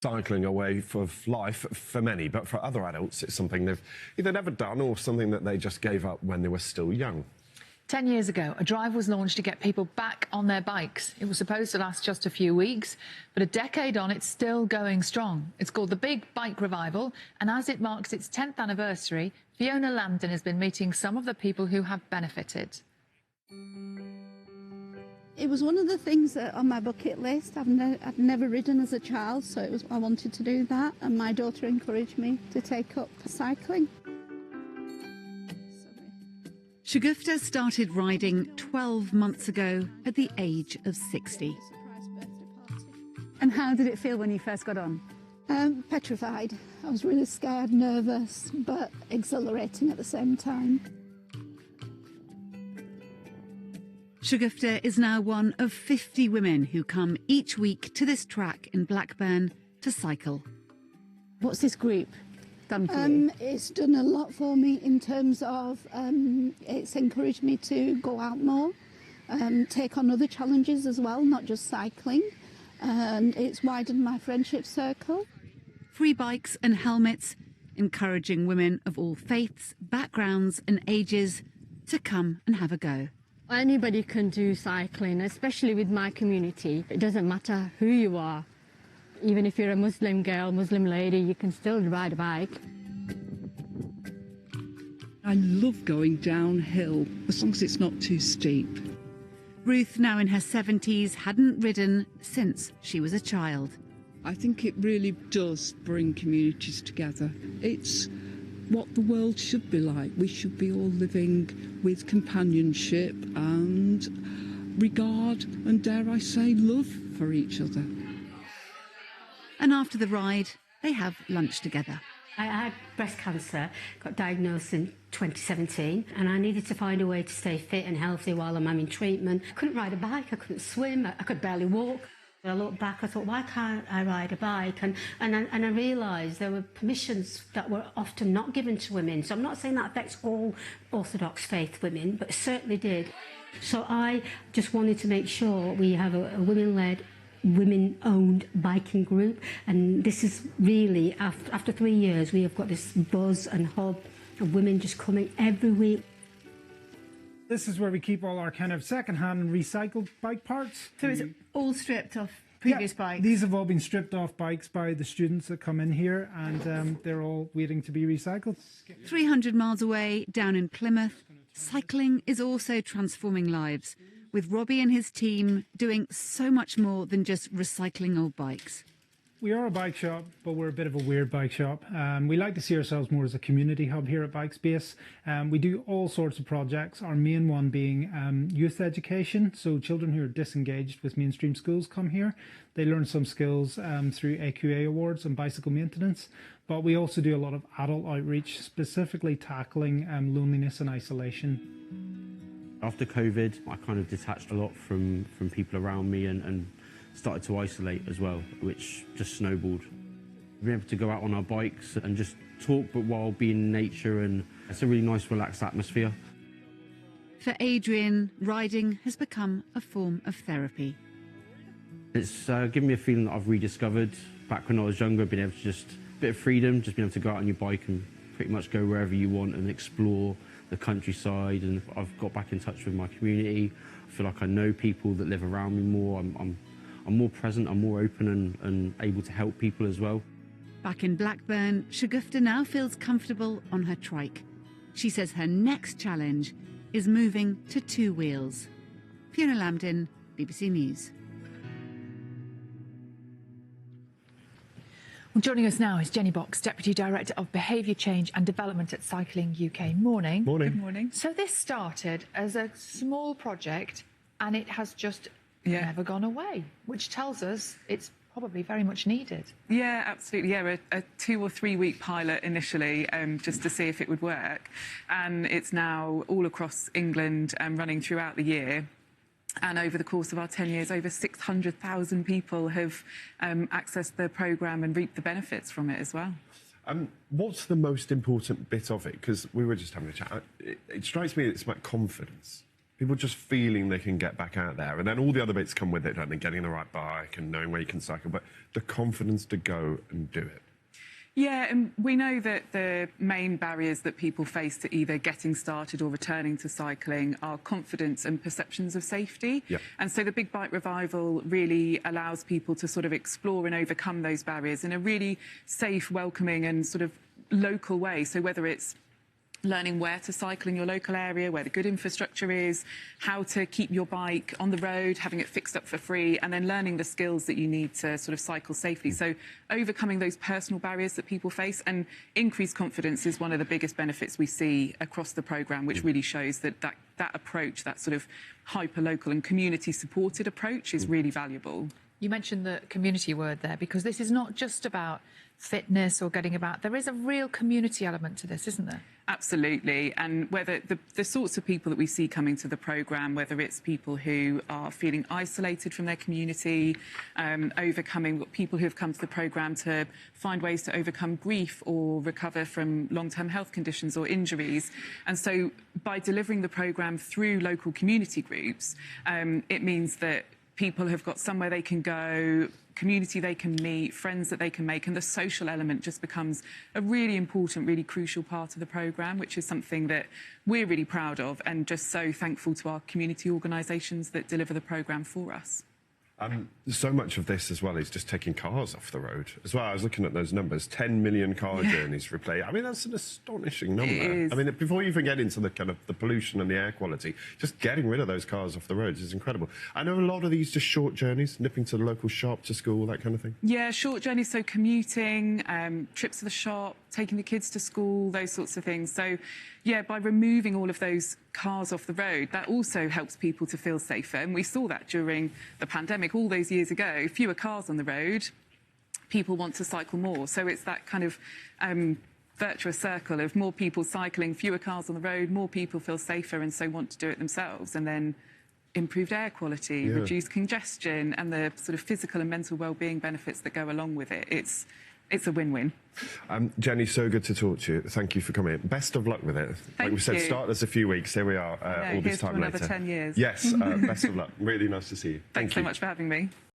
Cycling a way of life for many, but for other adults, it's something they've either never done or something that they just gave up when they were still young. 10 years ago, a drive was launched to get people back on their bikes. It was supposed to last just a few weeks, but a decade on, it's still going strong. It's called the Big Bike Revival, and as it marks its 10th anniversary, Fiona Lambden has been meeting some of the people who have benefited. It was one of the things that on my bucket list. I'd never ridden as a child, so I wanted to do that, and my daughter encouraged me to take up cycling. Shagufta started riding 12 months ago at the age of 60. And how did it feel when you first got on? Petrified. I was really scared, nervous, but exhilarating at the same time. Shagufta is now one of 50 women who come each week to this track in Blackburn to cycle. What's this group done for you? It's done a lot for me in terms of it's encouraged me to go out more, take on other challenges as well, not just cycling, and it's widened my friendship circle. Free bikes and helmets, encouraging women of all faiths, backgrounds and ages to come and have a go. Anybody can do cycling, especially with my community. It doesn't matter who you are. Even if you're a Muslim girl, Muslim lady, you can still ride a bike. I love going downhill, as long as it's not too steep. Ruth, now in her 70s, hadn't ridden since she was a child. I think it really does bring communities together. It's what the world should be like. We should be all living with companionship and regard and, dare I say, love for each other. And after the ride, they have lunch together. I had breast cancer, got diagnosed in 2017, and I needed to find a way to stay fit and healthy while I'm in treatment. I couldn't ride a bike, I couldn't swim, I could barely walk. I looked back, I thought, why can't I ride a bike? And I realised there were permissions that were often not given to women. So I'm not saying that affects all Orthodox faith women, but it certainly did. So I just wanted to make sure we have a women-led, women-owned biking group. And this is really, after 3 years, we have got this buzz and hub of women just coming every week. This is where we keep all our kind of second-hand and recycled bike parts. So it's all stripped off previous bikes? These have all been stripped off bikes by the students that come in here, and they're all waiting to be recycled. 300 miles away, down in Plymouth, cycling is also transforming lives, with Robbie and his team doing so much more than just recycling old bikes. We are a bike shop, but we're a bit of a weird bike shop. We like to see ourselves more as a community hub here at Bike Space. We do all sorts of projects, our main one being youth education. So children who are disengaged with mainstream schools come here. They learn some skills through AQA awards and bicycle maintenance. But we also do a lot of adult outreach, specifically tackling loneliness and isolation. After COVID, I kind of detached a lot from people around me and started to isolate as well, which just snowballed. Being able to go out on our bikes and just talk, but while being in nature, and it's a really nice, relaxed atmosphere. For Adrian, riding has become a form of therapy. It's given me a feeling that I've rediscovered back when I was younger, being able to just, a bit of freedom, just being able to go out on your bike and pretty much go wherever you want and explore the countryside. And I've got back in touch with my community. I feel like I know people that live around me more. I'm more present, I'm more open and able to help people as well. Back in Blackburn, Shagufta now feels comfortable on her trike. She says her next challenge is moving to 2 wheels. Fiona Lambden, BBC News. Well, joining us now is Jenny Box, Deputy Director of Behaviour Change and Development at Cycling UK. Morning. Morning. Good morning. So this started as a small project and it has just never gone away, which tells us it's probably very much needed. Yeah, absolutely. Yeah, a 2 or 3 week pilot initially, just to see if it would work. And it's now all across England and running throughout the year. And over the course of our 10 years, over 600,000 people have accessed the programme and reaped the benefits from it as well. What's the most important bit of it? Because we were just having a chat. It strikes me that it's about confidence. people just feeling they can get back out there. And then all the other bits come with it, don't they? Getting the right bike and knowing where you can cycle, but the confidence to go and do it. Yeah, and we know that the main barriers that people face to either getting started or returning to cycling are confidence and perceptions of safety. Yep. And so the Big Bike Revival really allows people to sort of explore and overcome those barriers in a really safe, welcoming and sort of local way. So whether it's learning where to cycle in your local area, where the good infrastructure is, how to keep your bike on the road, having it fixed up for free, and then learning the skills that you need to sort of cycle safely. So overcoming those personal barriers that people face, and increased confidence is one of the biggest benefits we see across the programme, which really shows that that approach, that sort of hyper-local and community-supported approach is really valuable. You mentioned the community word there, because this is not just about fitness or getting about. There is a real community element to this, isn't there? Absolutely. And whether the sorts of people that we see coming to the programme, whether it's people who are feeling isolated from their community, overcoming people who have come to the programme to find ways to overcome grief or recover from long-term health conditions or injuries. And so by delivering the programme through local community groups, it means that people have got somewhere they can go, community they can meet, friends that they can make, and the social element just becomes a really important, really crucial part of the programme, which is something that we're really proud of and just so thankful to our community organisations that deliver the programme for us. So much of this as well is just taking cars off the road as well. I was looking at those numbers, 10 million car journeys replayed. I mean, that's an astonishing number. It is. I mean, before you even get into the kind of the pollution and the air quality, just getting rid of those cars off the roads is incredible. I know a lot of these just short journeys, nipping to the local shop, to school, that kind of thing. Yeah, short journeys, so commuting, trips to the shop, taking the kids to school, those sorts of things. So, yeah, by removing all of those cars off the road, that also helps people to feel safer. And we saw that during the pandemic all those years ago. Fewer cars on the road, people want to cycle more. So it's that kind of virtuous circle of more people cycling, fewer cars on the road, more people feel safer and so want to do it themselves. And then improved air quality, reduced congestion, and the sort of physical and mental well-being benefits that go along with it. It's a win-win. Jenny, so good to talk to you. Thank you for coming. Best of luck with it. Like we said, start this a few weeks. Here we are, all this time later. Another 10 years. Yes, best of luck. Really nice to see you. Thanks so much for having me.